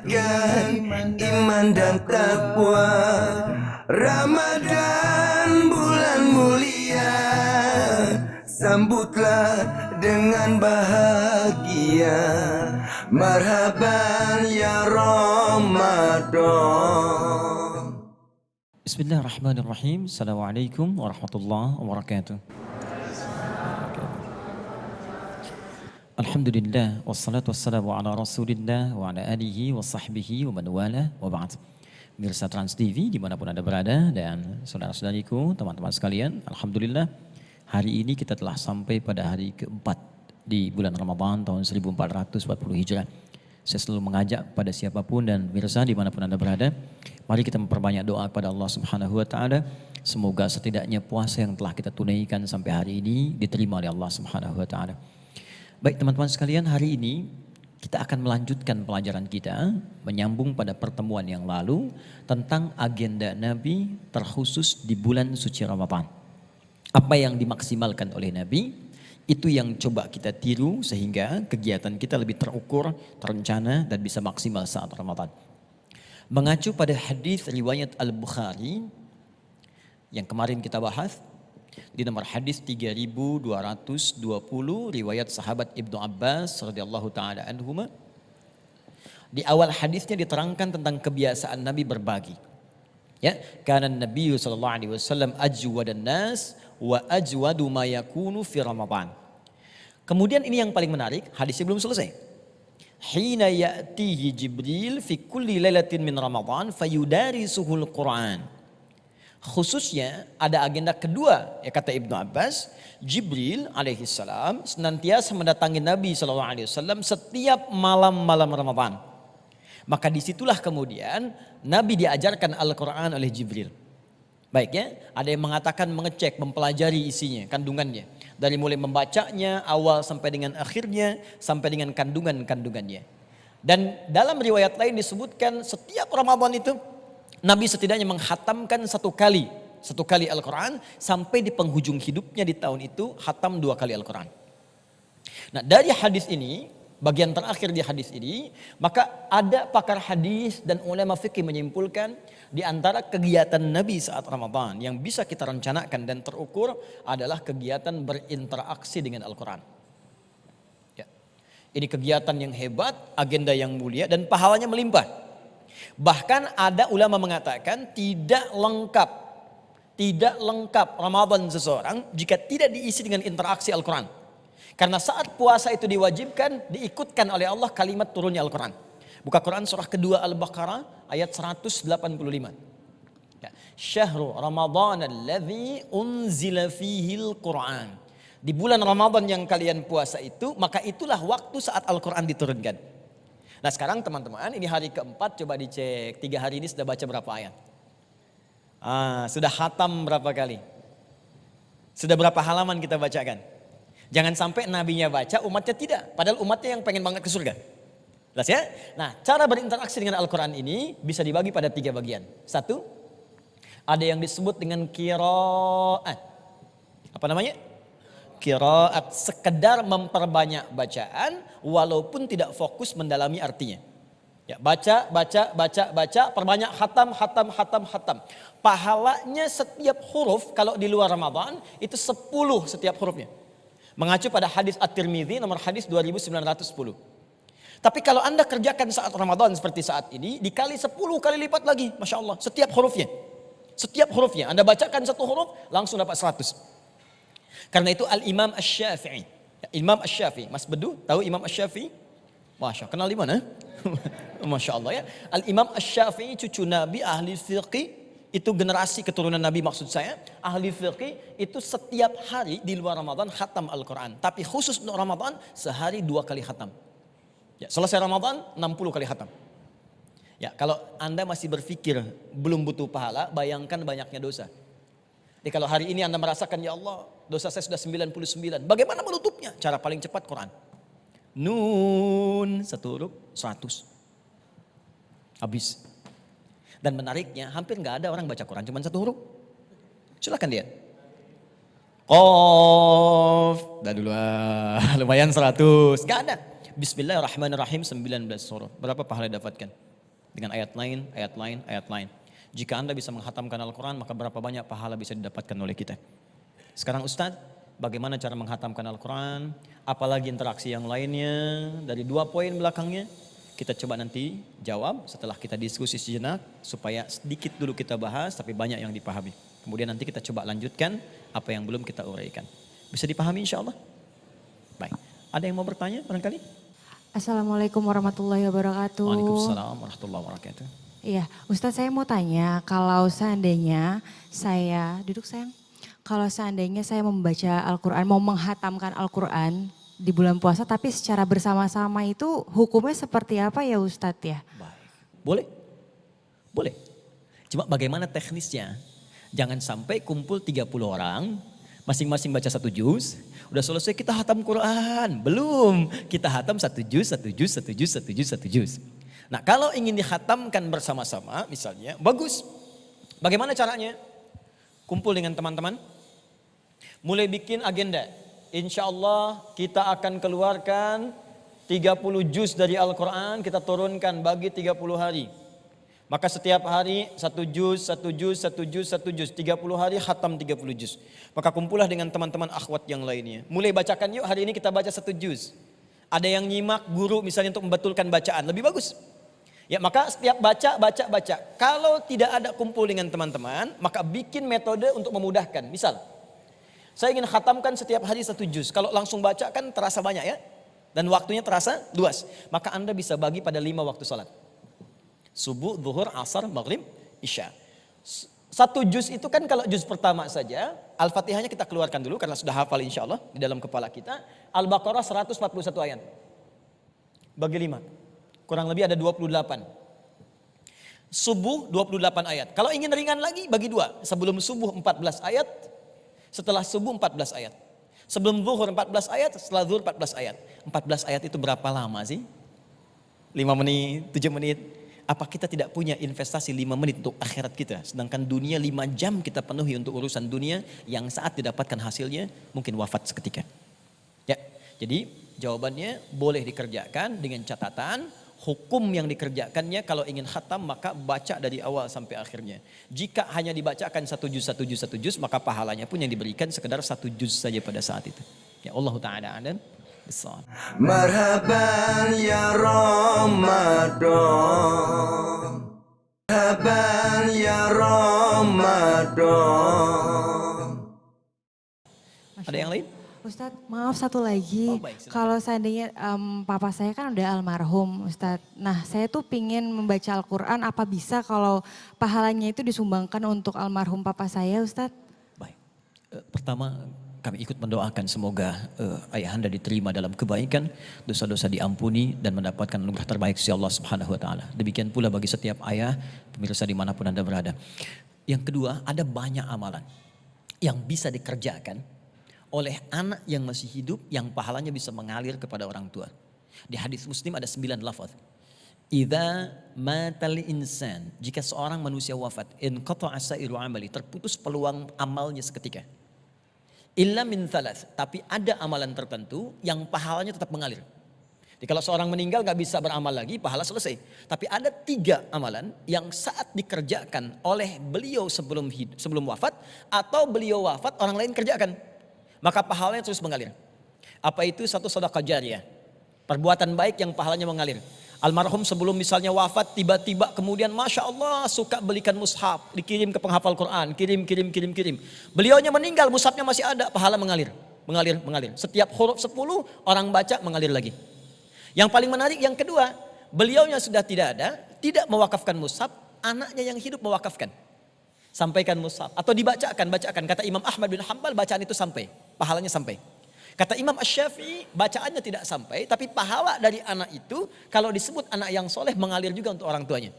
tingkatkan iman dan takwa. Ramadan bulan mulia, sambutlah dengan bahagia. Marhaban ya Ramadan. Bismillahirrahmanirrahim. Assalamualaikum warahmatullahi wabarakatuh. Alhamdulillah, wassalatu wassalamu ala rasulillah wa ala alihi wa sahbihi wa man wala wa ba'd. Mirsa Trans TV dimanapun Anda berada dan saudara-saudariku, teman-teman sekalian. Alhamdulillah, hari ini kita telah sampai pada hari keempat di bulan Ramadan tahun 1440 Hijrah. Saya selalu mengajak pada siapapun dan mirsa dimanapun Anda berada, mari kita memperbanyak doa kepada Allah Subhanahu wa Ta'ala. Semoga setidaknya puasa yang telah kita tunaikan sampai hari ini diterima oleh Allah Subhanahu wa Ta'ala. Baik teman-teman sekalian, hari ini kita akan melanjutkan pelajaran kita menyambung pada pertemuan yang lalu tentang agenda Nabi terkhusus di bulan suci Ramadan. Apa yang dimaksimalkan oleh Nabi, itu yang coba kita tiru sehingga kegiatan kita lebih terukur, terencana dan bisa maksimal saat Ramadan. Mengacu pada hadis riwayat Al-Bukhari yang kemarin kita bahas, di nomor hadis 3220 riwayat sahabat Ibnu Abbas radhiyallahu taala anhuma. Di awal hadisnya diterangkan tentang kebiasaan Nabi berbagi. Ya, kana Nabi sallallahu alaihi wasallam ajwadan nas wa ajwadu ma yakunu fi Ramadan. Kemudian ini yang paling menarik, hadisnya belum selesai. Hina ya'tihi Jibril fi kulli lailatin min Ramadan fayudarisuhul Qur'an. Khususnya ada agenda kedua, ya kata Ibnu Abbas, Jibril alaihissalam senantiasa mendatangi Nabi SAW setiap malam-malam Ramadan. Maka disitulah kemudian Nabi diajarkan Al-Quran oleh Jibril. Baik ya, ada yang mengatakan mengecek, mempelajari isinya, kandungannya. Dari mulai membacanya awal sampai dengan akhirnya, sampai dengan kandungan-kandungannya. Dan dalam riwayat lain disebutkan setiap Ramadan itu Nabi setidaknya menghatamkan satu kali Al-Quran sampai di penghujung hidupnya di tahun itu hatam 2 kali Al-Quran. Nah dari hadis ini, bagian terakhir di hadis ini, maka ada pakar hadis dan ulama fikih menyimpulkan di antara kegiatan Nabi saat Ramadan yang bisa kita rencanakan dan terukur adalah kegiatan berinteraksi dengan Al-Quran. Ya. Ini kegiatan yang hebat, agenda yang mulia dan pahalanya melimpah. Bahkan ada ulama mengatakan tidak lengkap Ramadan seseorang jika tidak diisi dengan interaksi Al-Quran. Karena saat puasa itu diwajibkan, diikutkan oleh Allah kalimat turunnya Al-Quran. Buka Quran surah kedua Al-Baqarah ayat 185. Ya. Syahrul Ramadan alladzi unzila fihil Quran. Di bulan Ramadan yang kalian puasa itu, maka itulah waktu saat Al-Quran diturunkan. Nah sekarang teman-teman, ini hari keempat, coba dicek 3 hari ini sudah baca berapa ayat? Sudah khatam berapa kali? Sudah berapa halaman kita bacakan? Jangan sampai nabinya baca, umatnya tidak. Padahal umatnya yang pengen banget ke surga. Jelas ya? Nah cara berinteraksi dengan Al-Quran ini bisa dibagi pada 3 bagian. 1, ada yang disebut dengan qiraat. Apa namanya? Qiraat, sekedar memperbanyak bacaan walaupun tidak fokus mendalami artinya. Ya, baca, perbanyak hatam. Pahalanya setiap huruf kalau di luar Ramadan itu 10 setiap hurufnya. Mengacu pada hadis At-Tirmidzi nomor hadis 2910. Tapi kalau Anda kerjakan saat Ramadan seperti saat ini, dikali 10 kali lipat lagi, Masya Allah, setiap hurufnya. Setiap hurufnya, Anda bacakan 1 huruf, langsung dapat 100. Karena itu Al-Imam Asy-Syafi'i. Imam Asy-Syafi'i, Mas Bedu tahu Imam Asy-Syafi'i? Masya Allah, kenal di mana? Masya Allah ya. Al-Imam Asy-Syafi'i cucu Nabi, ahli fiqih, itu generasi keturunan Nabi maksud saya. Ahli fiqih itu setiap hari di luar Ramadan khatam Al-Quran. Tapi khusus untuk Ramadan sehari 2 kali khatam. Ya, selesai Ramadan 60 kali khatam. Ya, kalau Anda masih berpikir belum butuh pahala, bayangkan banyaknya dosa. Jadi kalau hari ini Anda merasakan, ya Allah dosa saya sudah 99. Bagaimana menutupnya? Cara paling cepat Quran. Nun, 1 huruf 100. Habis. Dan menariknya hampir nggak ada orang baca Quran cuma 1 huruf. Silakan lihat. Qaf. Dah dulu lumayan 100. Nggak ada. Bismillahirrahmanirrahim 19 huruf. Berapa pahala dapatkan? dengan ayat lain, ayat lain, ayat lain. Jika Anda bisa menghatamkan Al-Quran, maka berapa banyak pahala bisa didapatkan oleh kita. Sekarang Ustadz, bagaimana cara menghatamkan Al-Quran? Apalagi interaksi yang lainnya dari 2 poin belakangnya? Kita coba nanti jawab setelah kita diskusi sejenak, supaya sedikit dulu kita bahas tapi banyak yang dipahami. Kemudian nanti kita coba lanjutkan apa yang belum kita uraikan. Bisa dipahami insya Allah? Baik, ada yang mau bertanya barangkali? Assalamualaikum warahmatullahi wabarakatuh. Waalaikumsalam warahmatullahi wabarakatuh. Iya, Ustadz saya mau tanya, kalau seandainya saya, duduk sayang, kalau seandainya saya membaca Al-Quran, mau menghatamkan Al-Quran di bulan puasa, tapi secara bersama-sama itu hukumnya seperti apa ya Ustadz ya? Baik, boleh? Boleh. Cuma bagaimana teknisnya? Jangan sampai kumpul 30 orang, masing-masing baca 1 juz, udah selesai kita hatam Quran. Belum, kita hatam 1 juz, 1 juz, 1 juz, 1 juz, 1 juz. Nah kalau ingin dihatamkan bersama-sama misalnya, bagus. Bagaimana caranya? Kumpul dengan teman-teman, mulai bikin agenda. Insya Allah kita akan keluarkan 30 juz dari Al-Quran, kita turunkan bagi 30 hari. Maka setiap hari 1 juz, 1 juz, 1 juz, 1 juz. 30 hari khatam 30 juz. Maka kumpullah dengan teman-teman akhwat yang lainnya. Mulai bacakan yuk, hari ini kita baca 1 juz. Ada yang nyimak guru misalnya untuk membetulkan bacaan, lebih bagus. Ya maka setiap baca. Kalau tidak ada kumpul dengan teman-teman, maka bikin metode untuk memudahkan. Misal, saya ingin khatamkan setiap hari 1 juz. Kalau langsung baca kan terasa banyak ya. Dan waktunya terasa luas. Maka Anda bisa bagi pada 5 waktu salat. Subuh, zuhur, asar, maghrib, isya. 1 juz itu kan kalau juz pertama saja, Al-Fatihahnya kita keluarkan dulu karena sudah hafal insya Allah di dalam kepala kita. Al-Baqarah 141 ayat. Bagi 5. Kurang lebih ada 28. Subuh 28 ayat. Kalau ingin ringan lagi bagi 2. Sebelum subuh 14 ayat, setelah subuh 14 ayat. Sebelum zuhur 14 ayat, setelah zuhur 14 ayat. 14 ayat itu berapa lama sih? 5 menit, 7 menit. Apa kita tidak punya investasi 5 menit untuk akhirat kita? Sedangkan dunia 5 jam kita penuhi untuk urusan dunia yang saat didapatkan hasilnya mungkin wafat seketika. Ya, jadi jawabannya boleh dikerjakan dengan catatan hukum yang dikerjakannya kalau ingin khatam maka baca dari awal sampai akhirnya. Jika hanya dibacakan 1 juz, maka pahalanya pun yang diberikan sekedar 1 juz saja pada saat itu. Ya Allah Ta'ala alam. Marhaban ya Ramadan, marhaban ya Ramadan. Ada yang lain? Ustadz, maaf satu lagi, Oh, baik, silakan. kalau seandainya papa saya kan udah almarhum Ustadz. Nah saya tuh pingin membaca Al-Quran, apa bisa kalau pahalanya itu disumbangkan untuk almarhum papa saya Ustadz? Baik. Pertama kami ikut mendoakan semoga ayahanda diterima dalam kebaikan, dosa-dosa diampuni dan mendapatkan anugerah terbaik dari Allah Subhanahu wa taala. Demikian pula bagi setiap ayah, pemirsa dimanapun Anda berada. Yang kedua, ada banyak amalan yang bisa dikerjakan oleh anak yang masih hidup yang pahalanya bisa mengalir kepada orang tua. Di hadis Muslim ada 9 lafaz. Idza matal insan, jika seorang manusia wafat, in qata'a sa'iru amali, terputus peluang amalnya seketika. Illa min thalath, tapi ada amalan tertentu yang pahalanya tetap mengalir. Jadi kalau seorang meninggal gak bisa beramal lagi, pahala selesai. Tapi ada 3 amalan yang saat dikerjakan oleh beliau sebelum wafat, atau beliau wafat orang lain kerjakan, maka pahalanya terus mengalir. Apa itu? 1 sedekah jariyah, perbuatan baik yang pahalanya mengalir. Almarhum sebelum misalnya wafat tiba-tiba kemudian Masya Allah suka belikan mushaf, dikirim ke penghafal Quran, kirim. Beliaunya meninggal, mushafnya masih ada, pahala mengalir. Setiap huruf 10 orang baca mengalir lagi. Yang paling menarik yang kedua, beliaunya sudah tidak ada, tidak mewakafkan mushaf, anaknya yang hidup mewakafkan. Sampaikan mushaf atau bacakan. Kata Imam Ahmad bin Hanbal bacaan itu sampai, pahalanya sampai. Kata Imam Asy-Syafi'i bacaannya tidak sampai, tapi pahala dari anak itu kalau disebut anak yang soleh mengalir juga untuk orang tuanya.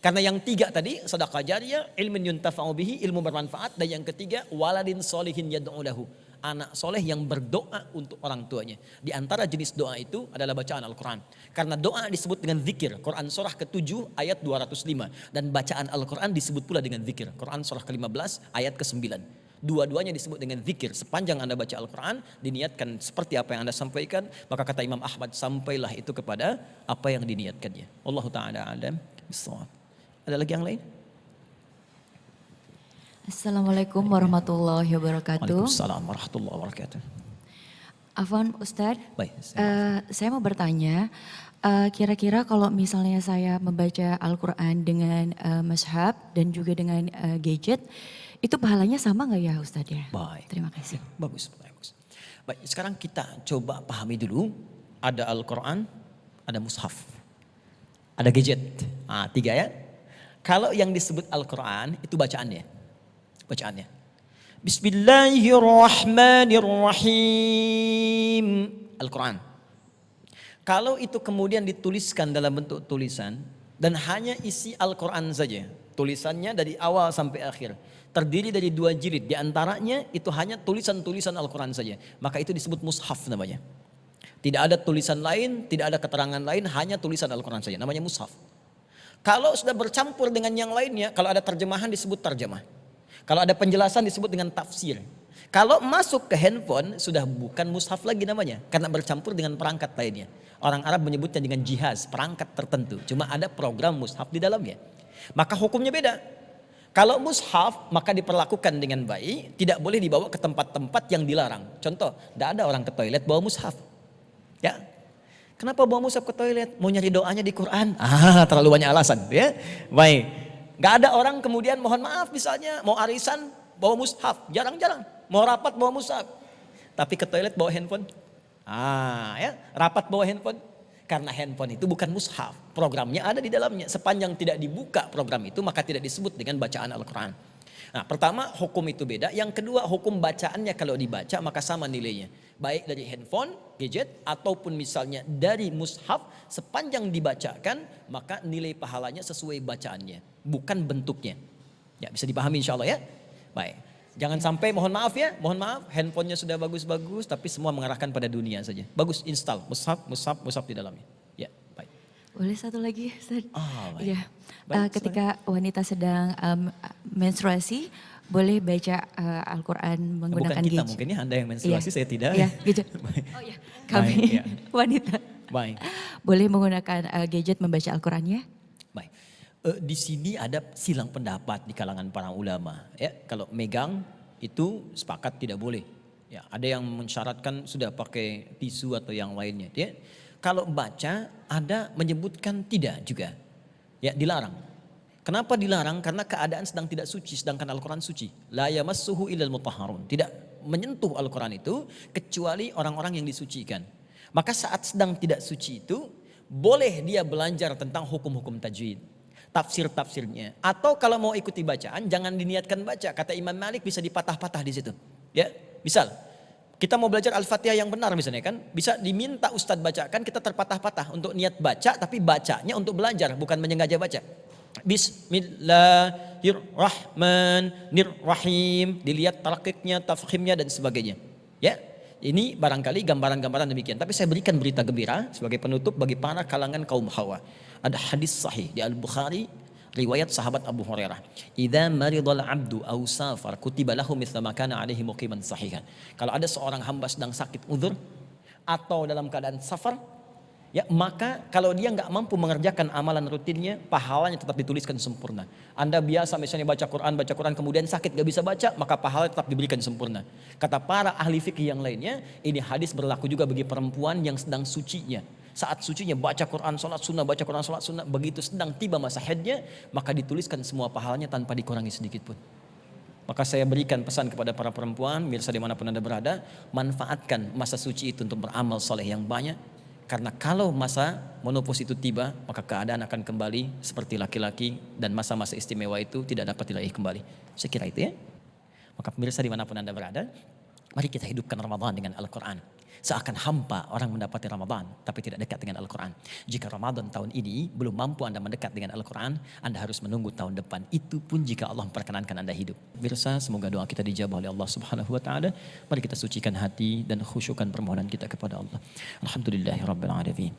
Karena yang 3 tadi, sedekah jariyah, ilmun yuntafa'u bihi, ilmu bermanfaat, dan yang ketiga waladin solihin yad'u lahu, anak soleh yang berdoa untuk orang tuanya. Di antara jenis doa itu adalah bacaan Al-Quran. Karena doa disebut dengan zikir. Quran surah ke-7 ayat 205. Dan bacaan Al-Quran disebut pula dengan zikir. Quran surah ke-15 ayat ke-9. Dua-duanya disebut dengan zikir. Sepanjang Anda baca Al-Quran, diniatkan seperti apa yang Anda sampaikan, maka kata Imam Ahmad, sampailah itu kepada apa yang diniatkannya. Wallahu ta'ala alam. Bissawab. Ada lagi yang lain? Assalamualaikum warahmatullahi wabarakatuh. Waalaikumsalam warahmatullahi wabarakatuh. Afwan Ustadz, Baik. saya mau bertanya, kira-kira kalau misalnya saya membaca Al-Quran dengan mushaf dan juga dengan gadget, itu pahalanya sama nggak ya Ustadz ya? Baik. Terima kasih. Bagus, bagus. Baik, sekarang kita coba pahami dulu. Ada Al-Quran, ada mushaf, ada gadget. 3 ya. Kalau yang disebut Al-Quran itu bacaannya. Bismillahirrahmanirrahim. Al-Quran. Kalau itu kemudian dituliskan dalam bentuk tulisan dan hanya isi Al-Quran saja. Tulisannya dari awal sampai akhir. Terdiri dari 2 jilid. Di antaranya itu hanya tulisan-tulisan Al-Quran saja. Maka itu disebut mushaf namanya. Tidak ada tulisan lain, tidak ada keterangan lain, hanya tulisan Al-Quran saja. Namanya mushaf. Kalau sudah bercampur dengan yang lainnya, kalau ada terjemahan disebut terjemah. Kalau ada penjelasan disebut dengan tafsir. Kalau masuk ke handphone sudah bukan mushaf lagi namanya. Karena bercampur dengan perangkat lainnya. Orang Arab menyebutnya dengan jihaz, perangkat tertentu. Cuma ada program mushaf di dalamnya. Maka hukumnya beda. Kalau mushaf maka diperlakukan dengan baik. Tidak boleh dibawa ke tempat-tempat yang dilarang. Contoh, tidak ada orang ke toilet bawa mushaf. Ya, kenapa bawa mushaf ke toilet? Mau nyari doanya di Quran? Terlalu banyak alasan. Ya, baik. Gak ada orang kemudian mohon maaf misalnya mau arisan bawa mushaf, jarang-jarang. Mau rapat bawa mushaf, tapi ke toilet bawa handphone. Ya, rapat bawa handphone. Karena handphone itu bukan mushaf, programnya ada di dalamnya. Sepanjang tidak dibuka program itu maka tidak disebut dengan bacaan Al-Quran. Nah, pertama hukum itu beda. Yang kedua hukum bacaannya kalau dibaca maka sama nilainya. Baik dari handphone, gadget ataupun misalnya dari mushaf, sepanjang dibacakan maka nilai pahalanya sesuai bacaannya, bukan bentuknya. Ya, bisa dipahami insyaallah ya. Baik. Jangan sampai mohon maaf handphonenya sudah bagus-bagus tapi semua mengarahkan pada dunia saja. Bagus, install mushaf di dalamnya. Ya, baik. Boleh satu lagi Ustaz? Baik. Ya. Baik, Ketika wanita sedang menstruasi, boleh baca Al-Quran menggunakan Bukan kita gadget? mungkin ya, Anda yang menstruasi, saya tidak. Iya, gadget. Baik. Oh iya, kami Baik, ya. wanita. Baik. Boleh menggunakan gadget membaca Al-Qurannya? Baik. Di sini ada silang pendapat di kalangan para ulama. Ya, kalau megang itu sepakat tidak boleh. Ya, ada yang mensyaratkan sudah pakai tisu atau yang lainnya. Ya, kalau baca ada menyebutkan tidak juga. Ya, dilarang. Kenapa dilarang? Karena keadaan sedang tidak suci, sedangkan Al-Quran suci. La yamassuhu illal mutahharun. Tidak menyentuh Al-Quran itu kecuali orang-orang yang disucikan. Maka saat sedang tidak suci itu boleh dia belajar tentang hukum-hukum tajwid, tafsir-tafsirnya. Atau kalau mau ikuti bacaan jangan diniatkan baca. Kata Imam Malik bisa dipatah-patah di situ. Ya, misal kita mau belajar Al-Fatihah yang benar misalnya kan, bisa diminta ustadz bacakan, kita terpatah-patah untuk niat baca tapi bacanya untuk belajar bukan menyengaja baca. Bismillahirrahmanirrahim. Dilihat tarakiknya, tafkhimnya dan sebagainya. Ya, ini barangkali gambaran-gambaran demikian. Tapi saya berikan berita gembira sebagai penutup bagi para kalangan kaum hawa. Ada hadis sahih di Al-Bukhari, riwayat sahabat Abu Hurairah. Idza maridal abdu aw safar kutiba lahu mithla ma kana alaihi muqiman sahihan. Kalau ada seorang hamba sedang sakit uzur atau dalam keadaan safar, ya, maka kalau dia nggak mampu mengerjakan amalan rutinnya, pahalanya tetap dituliskan sempurna. Anda biasa misalnya baca Quran kemudian sakit gak bisa baca, maka pahala tetap diberikan sempurna. Kata para ahli fikih yang lainnya, ini hadis berlaku juga bagi perempuan yang sedang sucinya. Saat sucinya baca Quran, sholat sunnah, baca Quran, sholat sunnah, begitu sedang tiba masa haidnya, maka dituliskan semua pahalanya tanpa dikurangi sedikit pun. Maka saya berikan pesan kepada para perempuan, mirsa dimanapun Anda berada, manfaatkan masa suci itu untuk beramal soleh yang banyak. Karena kalau masa menopause itu tiba, maka keadaan akan kembali seperti laki-laki dan masa-masa istimewa itu tidak dapat diraih kembali. Saya kira itu ya. Maka pemirsa dimanapun Anda berada, mari kita hidupkan Ramadan dengan Al-Quran. Seakan hampa orang mendapati Ramadan tapi tidak dekat dengan Al-Quran. Jika Ramadan tahun ini belum mampu Anda mendekat dengan Al-Quran, Anda harus menunggu tahun depan. Itu pun jika Allah memperkenankan Anda hidup. Pemirsa, semoga doa kita dijabah oleh Allah Subhanahu wa taala. Mari kita sucikan hati dan khusyukkan permohonan kita kepada Allah. Alhamdulillahirabbil alamin.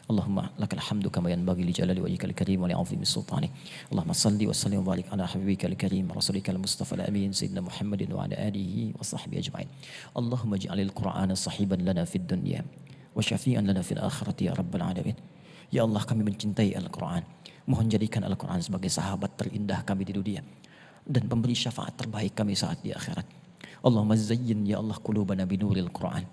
Allahumma lakal hamdu kama yanbaghi li jalali wajhikal karim wa li 'azimi sultanik. Allahumma salli wa sallim wa barik ala habibikal karim rasulikal mustafa al-amin sayyidina Muhammadin wa ala alihi wa sahbihi ajma'in. Allahumma ij'alil Qur'ana sahiban lana fid dunya wa syafi'an lana fil akhirati ya rabbal alamin. Ya Allah, kami mencintai Al-Quran. Mohon jadikan Al-Quran sebagai sahabat terindah kami di dunia dan pemberi syafaat terbaik kami saat di akhirat. Allahumma zayyin ya Allah qulubana binuril Quran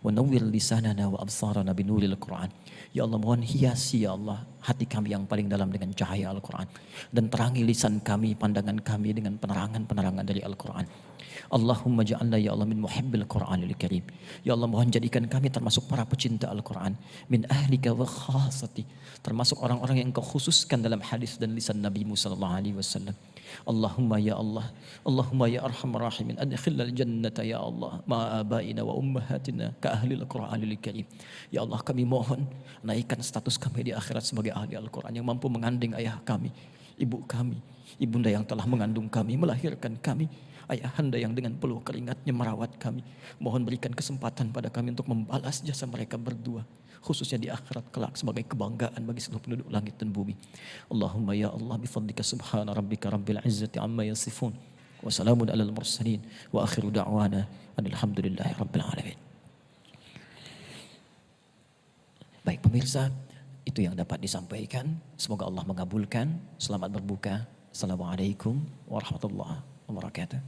wa nawwir lisanana wa absarana binuril Quran. Ya Allah, mohon hiasi ya Allah hati kami yang paling dalam dengan cahaya Al-Quran dan terangi lisan kami, pandangan kami dengan penerangan-penerangan dari Al-Quran. Allahumma ja'alna ya Allah min muhibbil Qur'anil Karim. Ya Allah, mohon jadikan kami termasuk para pecinta Al-Quran, min ahlika wa khasati, termasuk orang-orang yang Engkau khususkan dalam hadis dan lisan Nabi sallallahu alaihi wasallam. Allahumma ya Allah, Allahumma ya arhamar rahimin, adkhilnal jannata ya Allah ma abaina wa ummahatina ka ahlil Qur'anil Karim. Ya Allah, kami mohon naikkan status kami di akhirat sebagai ahli Al-Quran yang mampu mengandeng ayah kami, ibu kami, ibunda yang telah mengandung kami, melahirkan kami, ayahanda yang dengan peluh keringatnya merawat kami. Mohon berikan kesempatan pada kami untuk membalas jasa mereka berdua, khususnya di akhirat kelak sebagai kebanggaan bagi seluruh penduduk langit dan bumi. Allahumma ya Allah bifadlika subhana rabbika rabbil izzati amma yasifun wa salamun alal mursalin wa akhiru da'wana alhamdulillahi rabbil alamin. Baik pemirsa, itu yang dapat disampaikan. Semoga Allah mengabulkan. Selamat berbuka. Assalamualaikum warahmatullahi wabarakatuh.